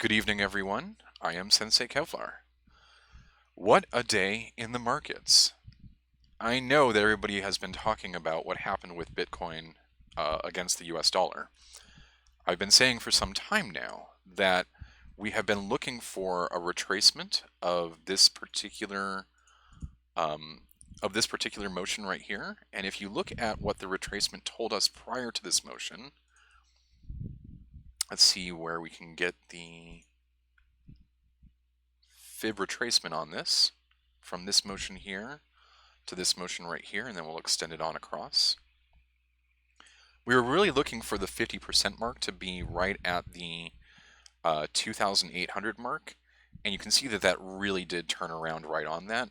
Good evening, everyone. I am Sensei Kevlar. What a day in the markets. I know that everybody has been talking about what happened with Bitcoin against the US dollar. I've been saying for some time now that we have been looking for a retracement um, of this particular motion right here. And if you look at what the retracement told us prior to this motion, let's see where we can get the fib retracement on this from this motion here to this motion right here, and then we'll extend it on across. We were really looking for the 50% mark to be right at the 2,800 mark, and you can see that that really did turn around right on that.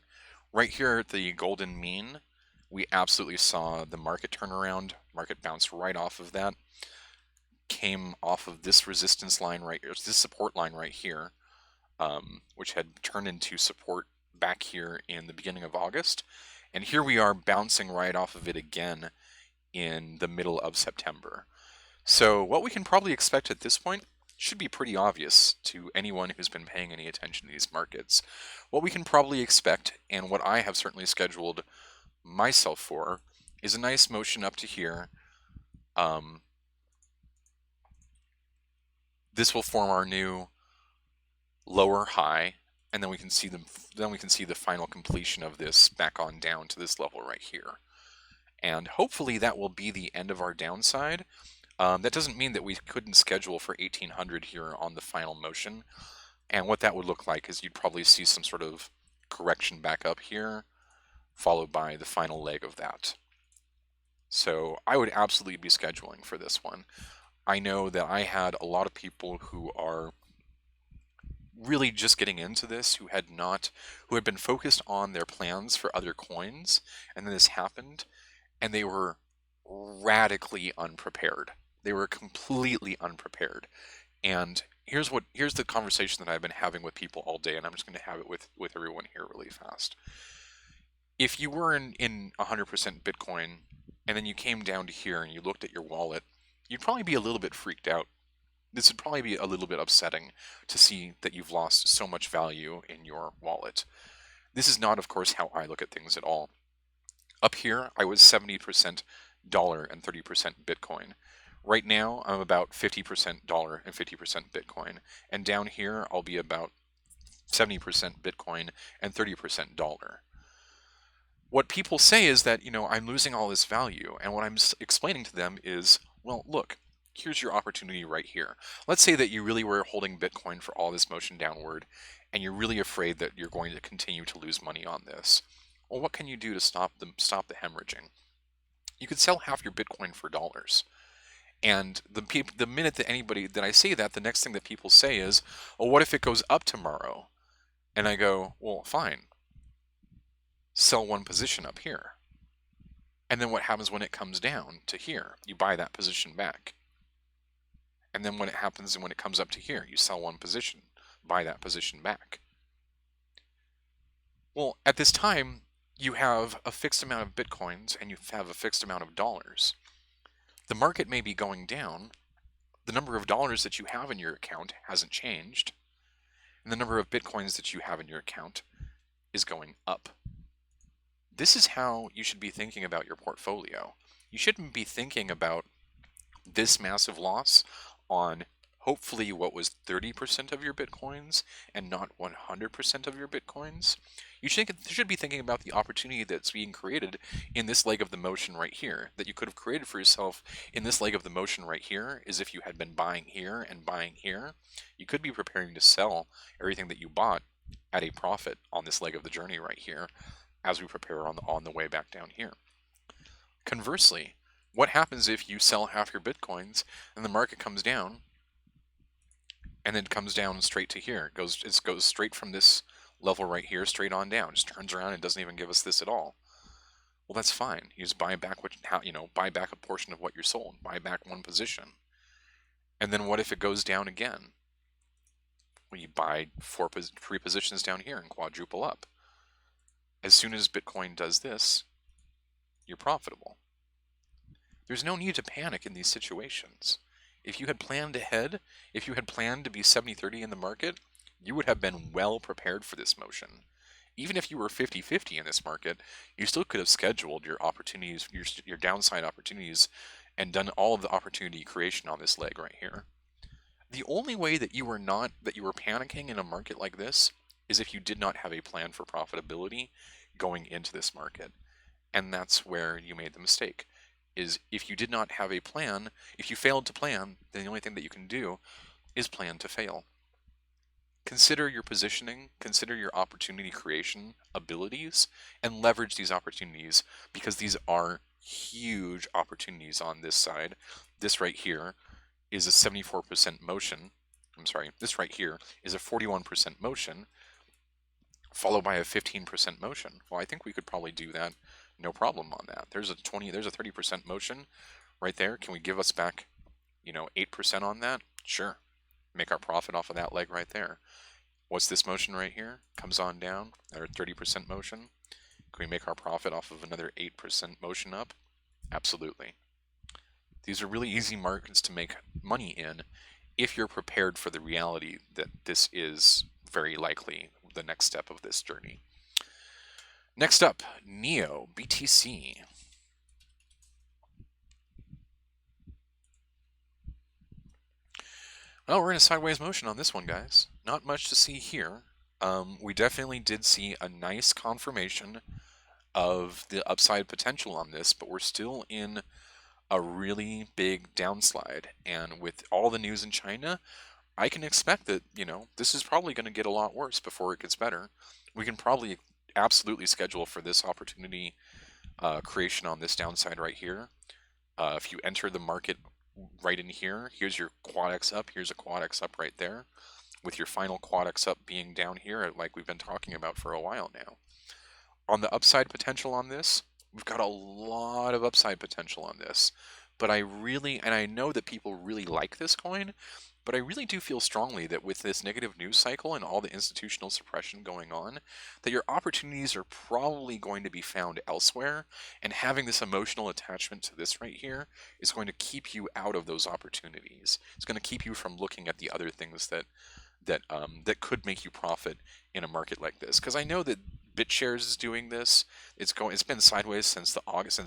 Right here at the golden mean, we absolutely saw the market turn around. Market bounced right off of that, came off of this resistance line right here, this support line right here, which had turned into support back here in the beginning of August. And here we are bouncing right off of it again in the middle of September. So what we can probably expect at this point should be pretty obvious to anyone who's been paying any attention to these markets. What we can probably expect, and what I have certainly scheduled myself for, is a nice motion up to here. This will form our new lower high, and then we can see the final completion of this back on down to this level right here. And hopefully that will be the end of our downside. That doesn't mean that we couldn't schedule for 1800 here on the final motion. And what that would look like is you'd probably see some sort of correction back up here, followed by the final leg of that. So I would absolutely be scheduling for this one. I know that I had a lot of people who are really just getting into this who had been focused on their plans for other coins, and then this happened, and they were radically unprepared. They were completely unprepared. And here's the conversation that I've been having with people all day, and I'm just going to have it with everyone here really fast. If you were in 100% Bitcoin, and then you came down to here and you looked at your wallet, you'd probably be a little bit freaked out. This would probably be a little bit upsetting to see that you've lost so much value in your wallet. This is not, of course, how I look at things at all. Up here, I was 70% dollar and 30% Bitcoin. Right now, I'm about 50% dollar and 50% Bitcoin. And down here, I'll be about 70% Bitcoin and 30% dollar. What people say is that, I'm losing all this value. And what I'm explaining to them is, well, look, here's your opportunity right here. Let's say that you really were holding Bitcoin for all this motion downward, and you're really afraid that you're going to continue to lose money on this. Well, what can you do to stop the hemorrhaging? You could sell half your Bitcoin for dollars. And the minute that I say that, the next thing that people say is, "Oh, what if it goes up tomorrow?" And I go, "Well, fine. Sell one position up here. And then what happens when it comes down to here? You buy that position back. And then when it comes up to here, you sell one position, buy that position back." Well, at this time, you have a fixed amount of Bitcoins and you have a fixed amount of dollars. The market may be going down. The number of dollars that you have in your account hasn't changed. And the number of Bitcoins that you have in your account is going up. This is how you should be thinking about your portfolio. You shouldn't be thinking about this massive loss on hopefully what was 30% of your Bitcoins and not 100% of your Bitcoins. You should be thinking about the opportunity that's being created in this leg of the motion right here, that you could have created for yourself in this leg of the motion right here, is if you had been buying here and buying here. You could be preparing to sell everything that you bought at a profit on this leg of the journey right here as we prepare on the way back down here. Conversely, what happens if you sell half your Bitcoins and the market comes down and then comes down straight to here? It goes straight from this level right here straight on down. Just turns around and doesn't even give us this at all. Well, that's fine. You just buy back buy back a portion of what you're sold. Buy back one position. And then what if it goes down again? Well, you buy three positions down here and quadruple up. As soon as Bitcoin does this, you're profitable. There's no need to panic in these situations. If you had planned ahead, if you had planned to be 70-30 in the market, you would have been well prepared for this motion. Even if you were 50-50 in this market, you still could have scheduled your opportunities, your downside opportunities, and done all of the opportunity creation on this leg right here. The only way that you were panicking in a market like this is if you did not have a plan for profitability going into this market. And that's where you made the mistake. Is if you did not have a plan, if you failed to plan, then the only thing that you can do is plan to fail. Consider your positioning, consider your opportunity creation abilities, and leverage these opportunities, because these are huge opportunities on this side. This right here is a 74% motion. I'm sorry, this right here is a 41% motion, followed by a 15% motion. Well, I think we could probably do that, no problem on that. There's a 30% motion right there. Can we give us back, 8% on that? Sure. Make our profit off of that leg right there. What's this motion right here? Comes on down, another 30% motion. Can we make our profit off of another 8% motion up? Absolutely. These are really easy markets to make money in if you're prepared for the reality that this is very likely the next step of this journey. Next up, NEO BTC. Well, we're in a sideways motion on this one, guys. Not much to see here. We definitely did see a nice confirmation of the upside potential on this, but we're still in a really big downslide. And with all the news in China, I can expect that, this is probably going to get a lot worse before it gets better. We can probably absolutely schedule for this opportunity creation on this downside right here. If you enter the market right in here, here's your quad X up, here's a quad X up right there, with your final quad X up being down here, like we've been talking about for a while now. On the upside potential on this, we've got a lot of upside potential on this. But I know that people really like this coin, but I really do feel strongly that with this negative news cycle and all the institutional suppression going on, that your opportunities are probably going to be found elsewhere, and having this emotional attachment to this right here is going to keep you out of those opportunities. It's going to keep you from looking at the other things that could make you profit in a market like this. Because I know that BitShares is doing this. It's been sideways since August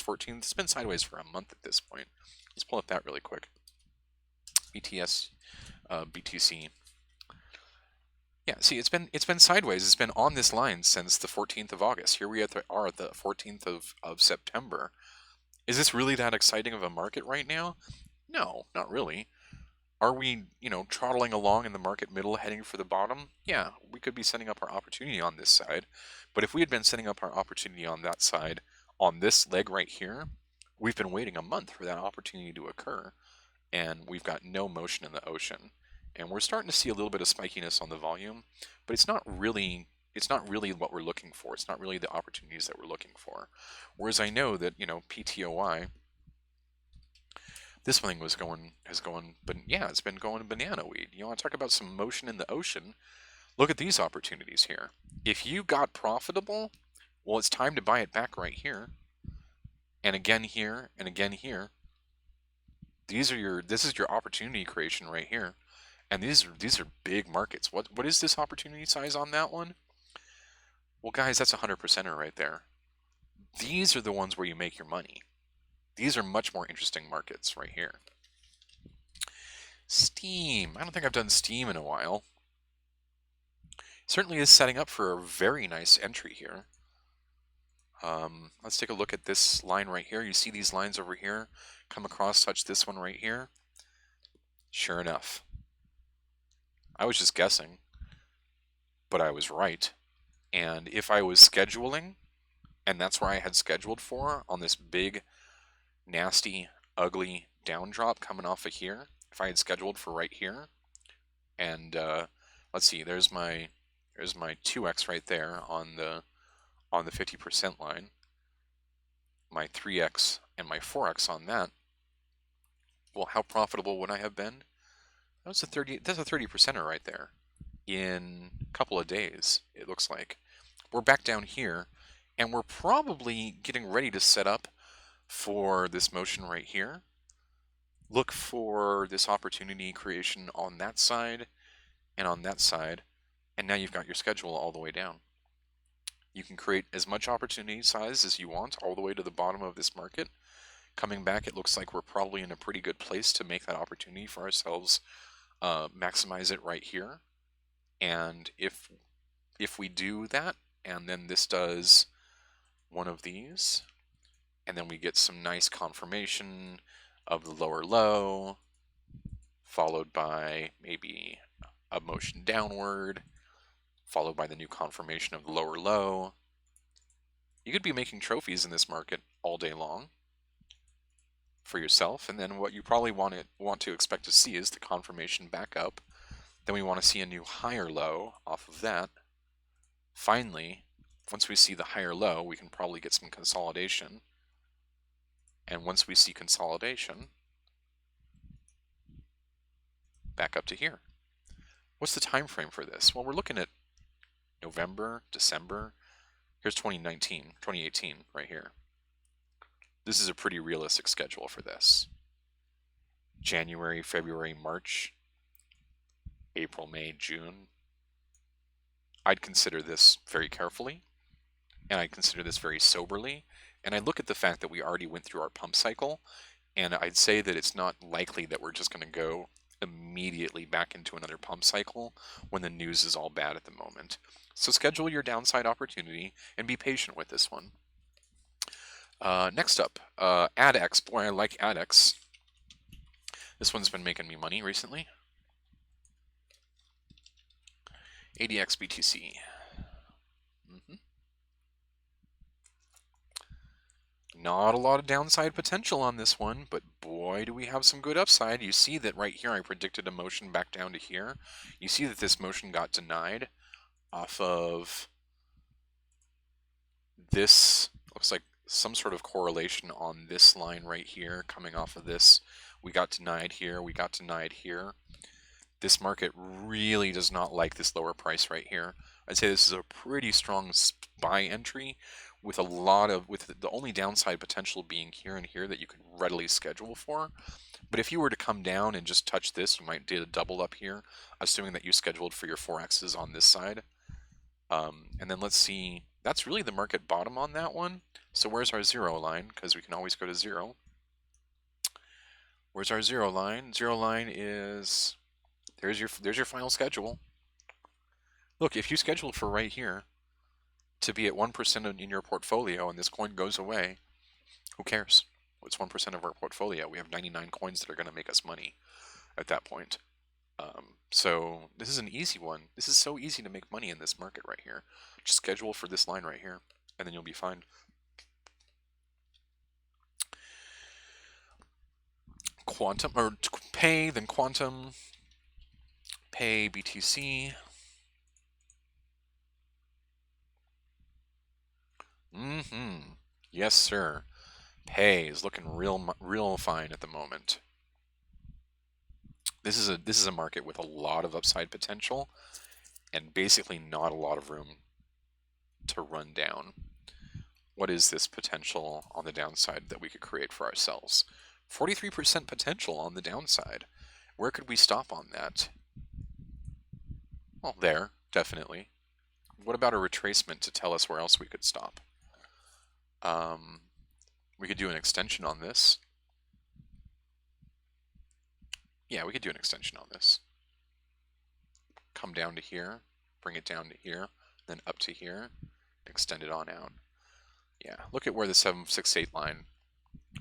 14th. It's been sideways for a month at this point. Let's pull up that really quick. BTC. Yeah, see, it's been sideways. It's been on this line since the 14th of August. Here we are at the 14th of September. Is this really that exciting of a market right now? No, not really. Are we, trottling along in the market middle, heading for the bottom? Yeah, we could be setting up our opportunity on this side. But if we had been setting up our opportunity on that side, on this leg right here, we've been waiting a month for that opportunity to occur, and we've got no motion in the ocean. And we're starting to see a little bit of spikiness on the volume, but it's not really what we're looking for. It's not really the opportunities that we're looking for. Whereas I know that, PTOI, this thing it's been going banana weed. You want to talk about some motion in the ocean? Look at these opportunities here. If you got profitable, well, it's time to buy it back right here. And again here, and again here. This is your opportunity creation right here. And these are big markets. What is this opportunity size on that one? Well, guys, that's 100%er right there. These are the ones where you make your money. These are much more interesting markets right here. Steam. I don't think I've done Steam in a while. Certainly is setting up for a very nice entry here. Let's take a look at this line right here. You see these lines over here come across, touch this one right here. Sure enough. I was just guessing, but I was right. And if I was scheduling, and that's where I had scheduled for, on this big, nasty, ugly down drop coming off of here, if I had scheduled for right here, and let's see, there's my 2x right there on the 50% line, my 3x and my 4x on that. Well, how profitable would I have been? That's a 30%er right there in a couple of days, it looks like. We're back down here, and we're probably getting ready to set up for this motion right here. look for this opportunity creation on that side and on that side, and now you've got your schedule all the way down. You can create as much opportunity size as you want all the way to the bottom of this market. Coming back, it looks like we're probably in a pretty good place to make that opportunity for ourselves, maximize it right here. And if we do that, and then this does one of these, and then we get some nice confirmation of the lower low, followed by maybe a motion downward, followed by the new confirmation of the lower low. You could be making trophies in this market all day long for yourself, and then what you probably want to expect to see is the confirmation back up. Then we want to see a new higher low off of that. Finally, once we see the higher low, we can probably get some consolidation. And once we see consolidation, back up to here. What's the time frame for this? Well, we're looking at November, December. Here's 2018 right here. This is a pretty realistic schedule for this. January, February, March, April, May, June. I'd consider this very carefully, and I'd consider this very soberly, and I look at the fact that we already went through our pump cycle, and I'd say that it's not likely that we're just going to go immediately back into another pump cycle when the news is all bad at the moment. So schedule your downside opportunity and be patient with this one. Next up, ADX. Boy, I like ADX. This one's been making me money recently. ADX BTC. Not a lot of downside potential on this one, but boy, do we have some good upside. You see that right here I predicted a motion back down to here. You see that this motion got denied off of this. Looks like some sort of correlation on this line right here coming off of this. We got denied here. We got denied here. This market really does not like this lower price right here. I'd say this is a pretty strong buy entry with the only downside potential being here and here that you could readily schedule for. But if you were to come down and just touch this, you might do a double up here, assuming that you scheduled for your 4X's on this side. And then let's see, that's really the market bottom on that one. So where's our zero line? Because we can always go to zero. Where's our zero line? Zero line is, there's your final schedule. Look, if you scheduled for right here to be at 1% in your portfolio and this coin goes away, who cares? It's 1% of our portfolio. We have 99 coins that are going to make us money at that point. So this is an easy one. This is so easy to make money in this market right here. Just schedule for this line right here, and then you'll be fine. Quantum, or pay, then quantum, pay, BTC. Yes, sir. Pay is looking real fine at the moment. This is a market with a lot of upside potential and basically not a lot of room to run down. What is this potential on the downside that we could create for ourselves? 43% potential on the downside. Where could we stop on that? Well, there, definitely. What about a retracement to tell us where else we could stop? We could do an extension on this. Yeah, we could do an extension on this. Come down to here, bring it down to here, then up to here, extend it on out. Yeah, look at where the 768 line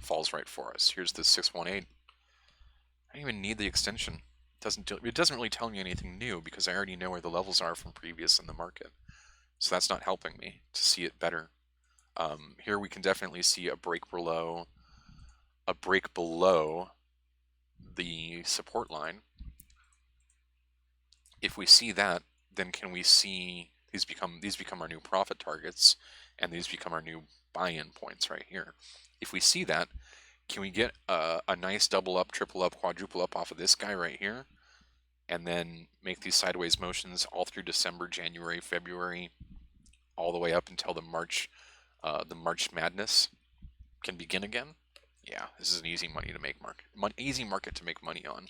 falls right for us. Here's the 618. I don't even need the extension. It doesn't really tell me anything new because I already know where the levels are from previous in the market. So that's not helping me to see it better. Here we can definitely see a break below the support line. If we see that, then can we see these become our new profit targets, and these become our new buy-in points right here. If we see that, can we get a nice double up, triple up, quadruple up off of this guy right here, and then make these sideways motions all through December, January, February, all the way up until the March madness can begin again? Yeah, this is an easy money to make easy market to make money on.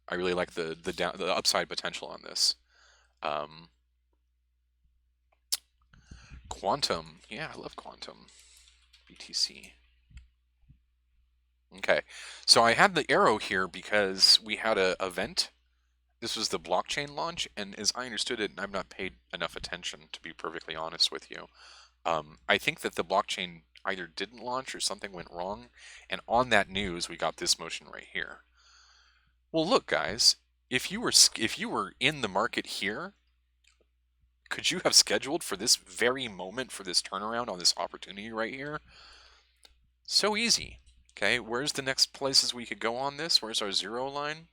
I really like the upside potential on this. Um, Quantum, yeah, I love Quantum. BTC. Okay, so I had the arrow here because we had a event. This was the blockchain launch, and as I understood it, and I've not paid enough attention to be perfectly honest with you. I think that the blockchain either didn't launch or something went wrong, and on that news, we got this motion right here. Well, look, guys, if you were in the market here, could you have scheduled for this very moment for this turnaround on this opportunity right here? So easy. Okay, where's the next places we could go on this? Where's our zero line?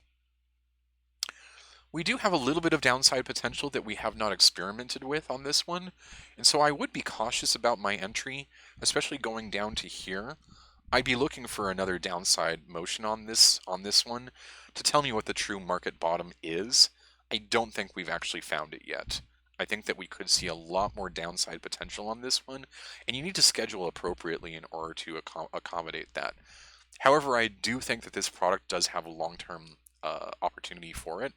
We do have a little bit of downside potential that we have not experimented with on this one, and so I would be cautious about my entry, especially going down to here. I'd be looking for another downside motion on this one to tell me what the true market bottom is. I don't think we've actually found it yet. I think that we could see a lot more downside potential on this one, and you need to schedule appropriately in order to accommodate that. However, I do think that this product does have a long-term opportunity for it,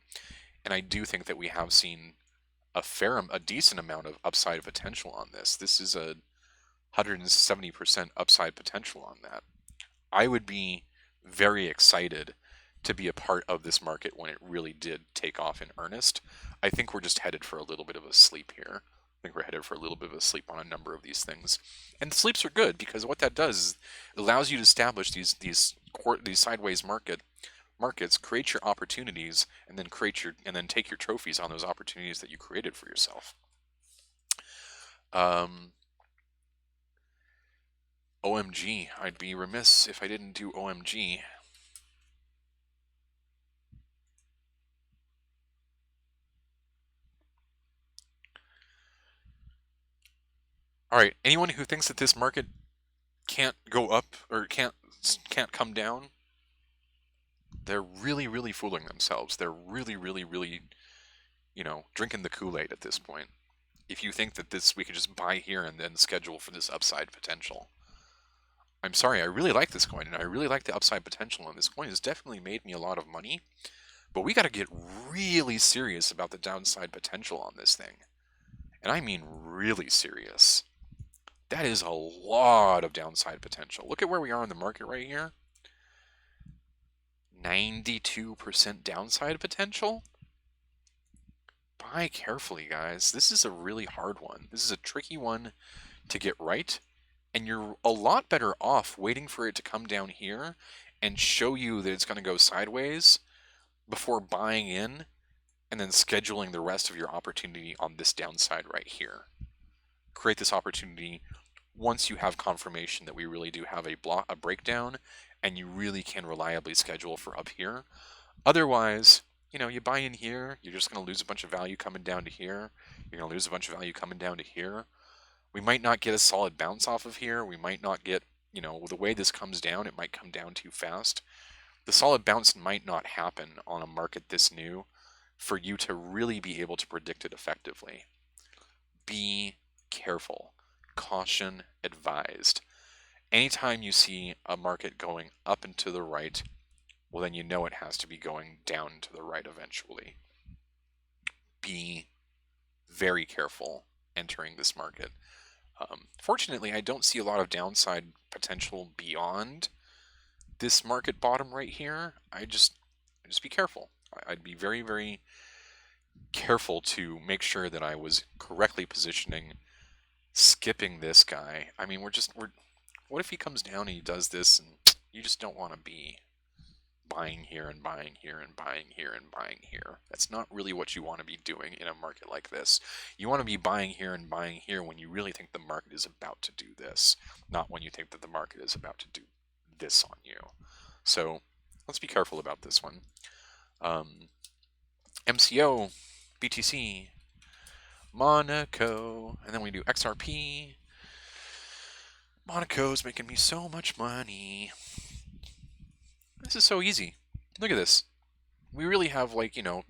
and I do think that we have seen a decent amount of upside potential on this. This is a 170% upside potential on that. I would be very excited to be a part of this market when it really did take off in earnest. I think we're just headed for a little bit of a sleep here. I think we're headed for a little bit of a sleep on a number of these things. And the sleeps are good because what that does is it allows you to establish these sideways markets, create your opportunities, and then take your trophies on those opportunities that you created for yourself. OMG, I'd be remiss if I didn't do OMG. All right, anyone who thinks that this market can't go up or can't come down, they're really, really fooling themselves. They're really, really, really, drinking the Kool-Aid at this point. If you think that we could just buy here and then schedule for this upside potential. I'm sorry, I really like this coin, and I really like the upside potential, and this coin has definitely made me a lot of money, but we got to get really serious about the downside potential on this thing. And I mean really serious. That is a lot of downside potential. Look at where we are in the market right here. 92% downside potential? Buy carefully, guys. This is a really hard one. This is a tricky one to get right, and you're a lot better off waiting for it to come down here and show you that it's going to go sideways before buying in and then scheduling the rest of your opportunity on this downside right here. Create this opportunity once you have confirmation that we really do have a breakdown and you really can reliably schedule for up here. Otherwise, you buy in here, you're just going to lose a bunch of value coming down to here. You're going to lose a bunch of value coming down to here. We might not get a solid bounce off of here. We might not get, the way this comes down, it might come down too fast. The solid bounce might not happen on a market this new for you to really be able to predict it effectively. Be careful. Caution advised. Anytime you see a market going up and to the right, well, then you know it has to be going down to the right eventually. Be very careful entering this market. Fortunately, I don't see a lot of downside potential beyond this market bottom right here. I just be careful. I'd be very, very careful to make sure that I was correctly positioning, skipping this guy. I mean, what if he comes down and he does this and you just don't want to be buying here and buying here and buying here and buying here. That's not really what you want to be doing in a market like this. You want to be buying here and buying here when you really think the market is about to do this, not when you think that the market is about to do this on you. So let's be careful about this one. MCO, BTC, Monaco, and then we do XRP. Monaco's making me so much money. This is so easy. Look at this. We really have,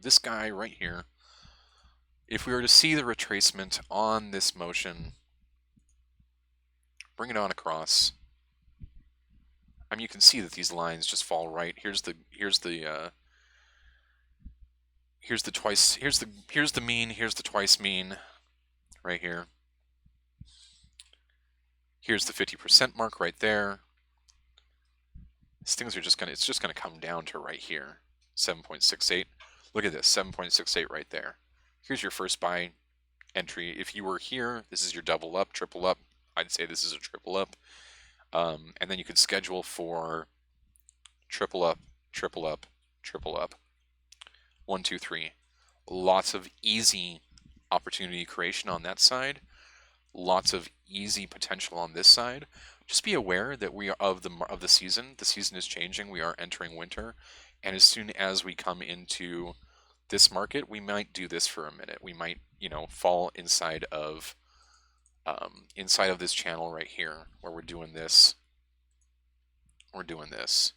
this guy right here. If we were to see the retracement on this motion, bring it on across. I mean, you can see that these lines just fall right. Here's the twice, here's the mean, here's the twice mean right here. Here's the 50% mark right there. These things are just gonna, it's just gonna come down to right here, 7.68. Look at this, 7.68 right there. Here's your first buy entry. If you were here, this is your double up, triple up. I'd say this is a triple up. And then you could schedule for triple up, triple up, triple up. 1, 2, 3. Lots of easy opportunity creation on that side. Lots of easy potential on this side. Just be aware that we are of the season. The season is changing. We are entering winter, and as soon as we come into this market, we might do this for a minute. We might, fall inside of this channel right here where we're doing this. We're doing this.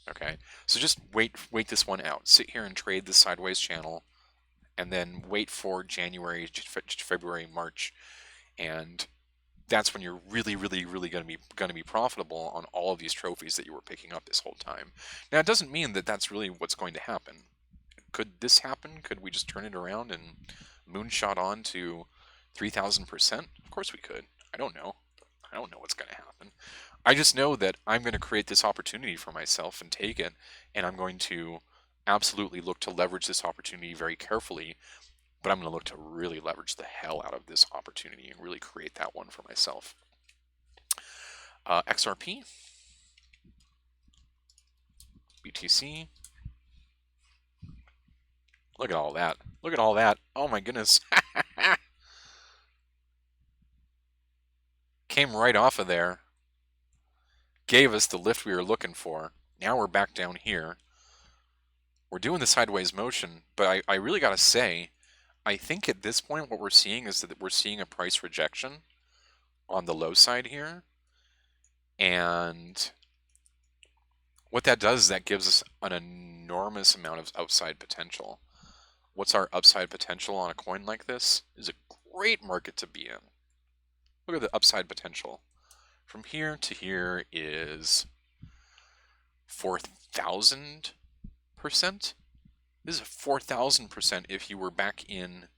Okay, so just wait this one out. Sit here and trade the sideways channel, and then wait for January, February, March, and that's when you're really, really, really going to be profitable on all of these trophies that you were picking up this whole time. Now, it doesn't mean that that's really what's going to happen. Could this happen? Could we just turn it around and moonshot on to 3,000%? Of course we could. I don't know. I don't know what's going to happen. I just know that I'm going to create this opportunity for myself and take it, and I'm going to absolutely look to leverage this opportunity very carefully, but I'm going to look to really leverage the hell out of this opportunity and really create that one for myself. XRP, BTC. Look at all that. Look at all that. Oh my goodness. Came right off of there. Gave us the lift we were looking for. Now we're back down here. We're doing the sideways motion, but I really got to say, I think at this point what we're seeing is that we're seeing a price rejection on the low side here. And what that does is that gives us an enormous amount of upside potential. What's our upside potential on a coin like this? Is a great market to be in. Look at the upside potential. From here to here is 4,000%. This is 4,000% if you were back in,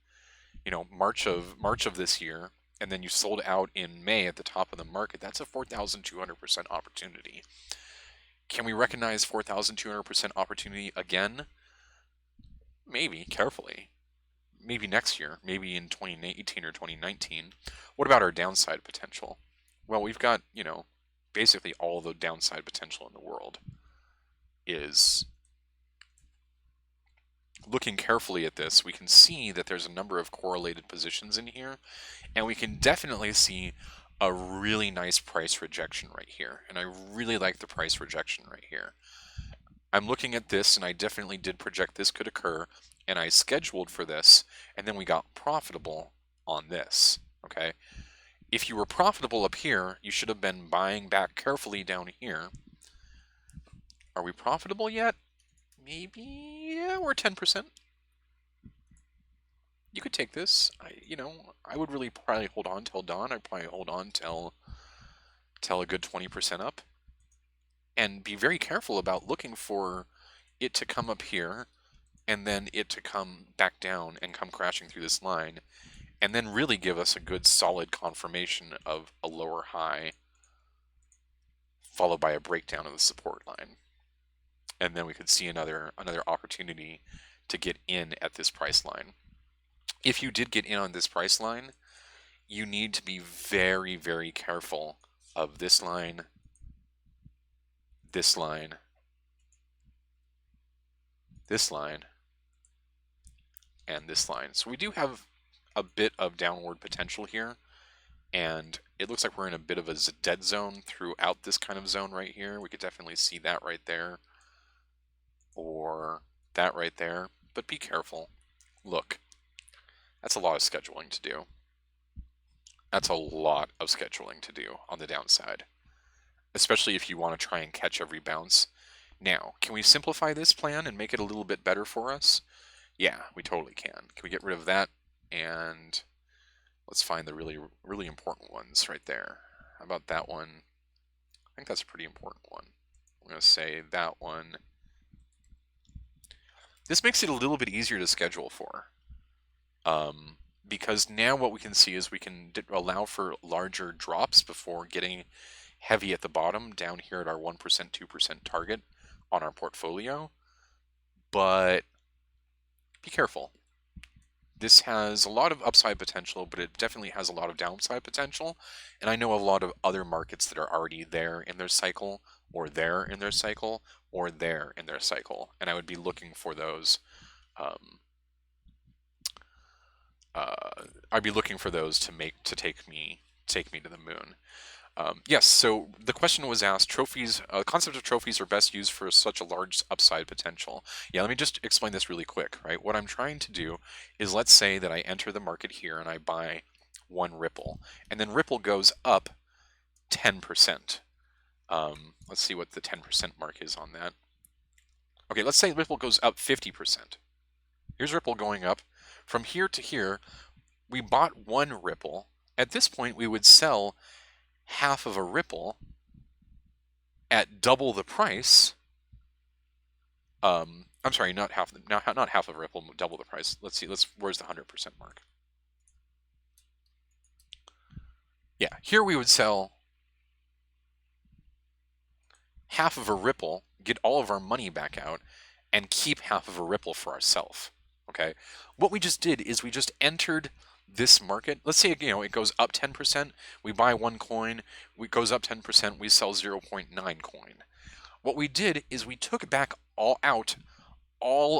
March of this year, and then you sold out in May at the top of the market. That's a 4,200% opportunity. Can we recognize 4,200% opportunity again? Maybe, carefully. Maybe next year, maybe in 2018 or 2019. What about our downside potential? Well, we've got, basically all the downside potential in the world is looking carefully at this. We can see that there's a number of correlated positions in here, and we can definitely see a really nice price rejection right here. And I really like the price rejection right here. I'm looking at this, and I definitely did project this could occur, and I scheduled for this, and then we got profitable on this, okay? If you were profitable up here, you should have been buying back carefully down here. Are we profitable yet? Maybe, yeah, we're 10%. You could take this. I would really probably hold on till dawn. I'd probably hold on till a good 20% up. And be very careful about looking for it to come up here and then it to come back down and come crashing through this line, and then really give us a good solid confirmation of a lower high followed by a breakdown of the support line. And then we could see another opportunity to get in at this price line. If you did get in on this price line, you need to be very, very careful of this line, this line, this line, and this line. So we do have a bit of downward potential here, and it looks like we're in a bit of a dead zone throughout this kind of zone right here. We could definitely see that right there, or that right there, but be careful. Look, that's a lot of scheduling to do. That's a lot of scheduling to do on the downside, especially if you want to try and catch every bounce. Now, can we simplify this plan and make it a little bit better for us? Yeah, we totally can. Can we get rid of that? And let's find the really, really important ones right there. How about that one? I think that's a pretty important one. I'm going to say that one. This makes it a little bit easier to schedule for. Because now what we can see is we can allow for larger drops before getting heavy at the bottom down here at our 1%, 2% target on our portfolio. But be careful. This has a lot of upside potential, but it definitely has a lot of downside potential. And I know a lot of other markets that are already there in their cycle, or there in their cycle, or there in their cycle. And I would be looking for those. I'd be looking for those to take me to the moon. Yes, so the question was asked, trophies, concept of trophies are best used for such a large upside potential. Yeah, let me just explain this really quick, right? What I'm trying to do is, let's say that I enter the market here and I buy one Ripple, and then Ripple goes up 10%. Let's see what the 10% mark is on that. Okay, let's say Ripple goes up 50%. Here's Ripple going up. From here to here, we bought one Ripple. At this point, we would sell half of a Ripple at double the price. I'm sorry, not half of a Ripple, double the price. Let's see. Where's the 100% mark? Yeah, here we would sell half of a Ripple, get all of our money back out, and keep half of a Ripple for ourselves. Okay, what we just did is we just entered this market. Let's say it goes up 10%. We buy one coin. It goes up 10%. We sell 0.9 coin. What we did is we took back all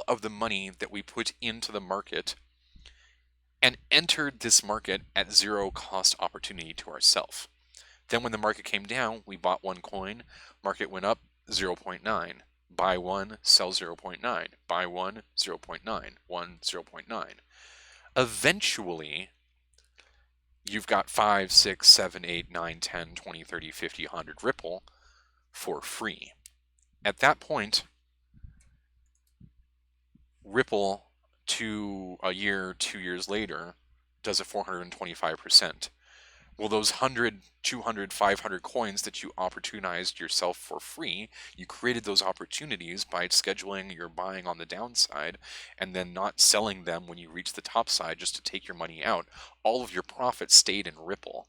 of the money that we put into the market and entered this market at zero cost opportunity to ourselves. Then when the market came down, we bought one coin. Market went up 0.9. Buy one, sell 0.9. Buy one, 0.9. 1, 0.9. Eventually, you've got 5, 6, 7, 8, 9, 10, 20, 30, 50, 100 Ripple for free. At that point, Ripple a year, 2 years later, does a 425%. Well, those 100, 200, 500 coins that you opportunized yourself for free, you created those opportunities by scheduling your buying on the downside and then not selling them when you reach the top side just to take your money out. All of your profit stayed in Ripple,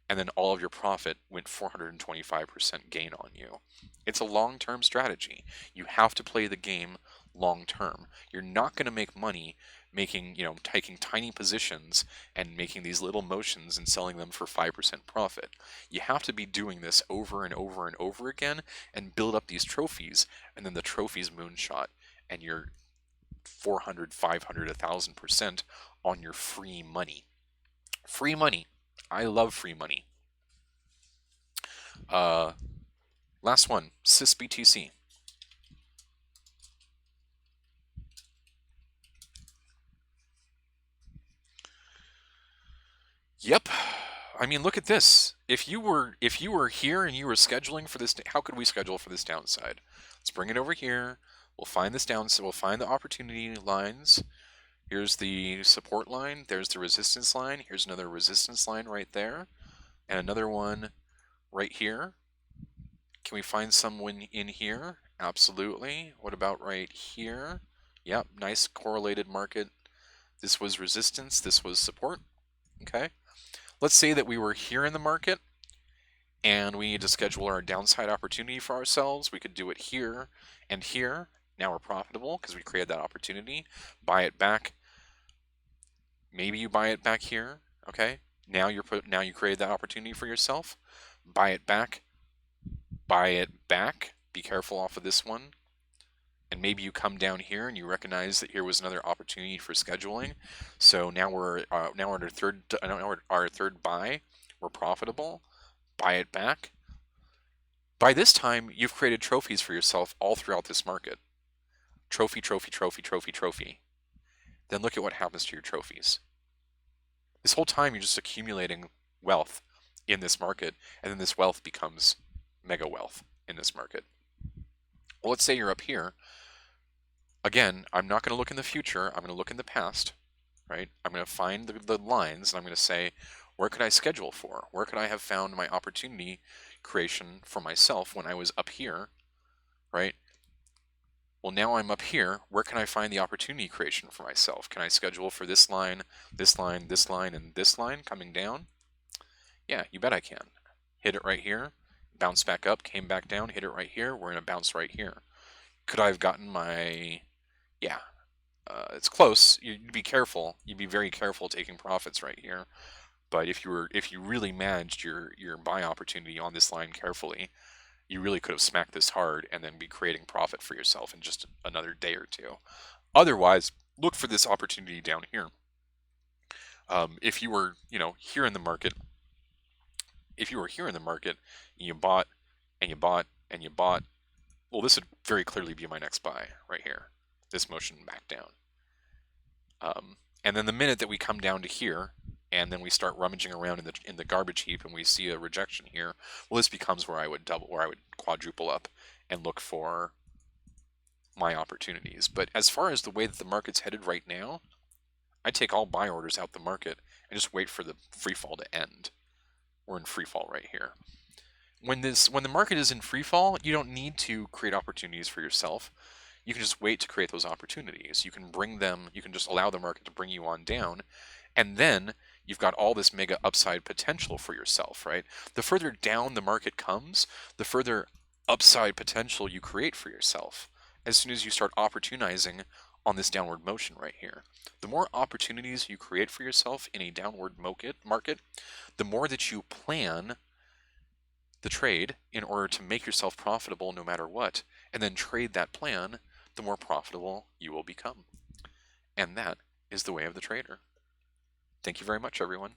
and then all of your profit went 425% gain on you. It's a long-term strategy. You have to play the game long-term. You're not going to make money taking tiny positions and making these little motions and selling them for 5% profit. You have to be doing this over and over and over again and build up these trophies, and then the trophies moonshot, and you're 400, 500, 1,000% on your free money. Free money. I love free money. Last one, SysBTC. Yep. I mean, look at this. If you were here and you were scheduling for this, how could we schedule for this downside? Let's bring it over here. We'll find this downside. We'll find the opportunity lines. Here's the support line. There's the resistance line. Here's another resistance line right there, and another one right here. Can we find someone in here? Absolutely. What about right here? Yep, nice correlated market. This was resistance. This was support. Okay. Let's say that we were here in the market and we need to schedule our downside opportunity for ourselves. We could do it here and here. Now we're profitable because we created that opportunity. Buy it back. Maybe you buy it back here. Okay. Now you created that opportunity for yourself. Buy it back. Buy it back. Be careful off of this one. And maybe you come down here and you recognize that here was another opportunity for scheduling. So now we're at our third buy. We're profitable. Buy it back. By this time, you've created trophies for yourself all throughout this market. Trophy, trophy, trophy, trophy, trophy. Then look at what happens to your trophies. This whole time you're just accumulating wealth in this market, and then this wealth becomes mega wealth in this market. Well, let's say you're up here. Again, I'm not going to look in the future. I'm going to look in the past, right? I'm going to find the lines, and I'm going to say, where could I schedule for? Where could I have found my opportunity creation for myself when I was up here? right? Well, now I'm up here. Where can I find the opportunity creation for myself? Can I schedule for this line, this line, this line, and this line coming down? Yeah, you bet I can. Hit it right here, bounce back up, came back down, hit it right here. We're going to bounce right here. Could I have gotten my, yeah, it's close. You'd be careful. You'd be very careful taking profits right here. But if you really managed your buy opportunity on this line carefully, you really could have smacked this hard and then be creating profit for yourself in just another day or two. Otherwise, look for this opportunity down here. If you were, here in the market, and you bought and you bought and you bought, well, this would very clearly be my next buy right here. This motion back down. And then the minute that we come down to here, and then we start rummaging around in the garbage heap, and we see a rejection here, well, this becomes where I would quadruple up and look for my opportunities. But as far as the way that the market's headed right now, I take all buy orders out the market and just wait for the free fall to end. We're in free fall right here. When the market is in free fall, you don't need to create opportunities for yourself. You can just wait to create those opportunities. You can just allow the market to bring you on down, and then you've got all this mega upside potential for yourself, right? The further down the market comes, the further upside potential you create for yourself as soon as you start opportunizing on this downward motion right here. The more opportunities you create for yourself in a downward market, the more that you plan the trade in order to make yourself profitable no matter what, and then trade that plan, the more profitable you will become. And that is the way of the trader. Thank you very much, everyone.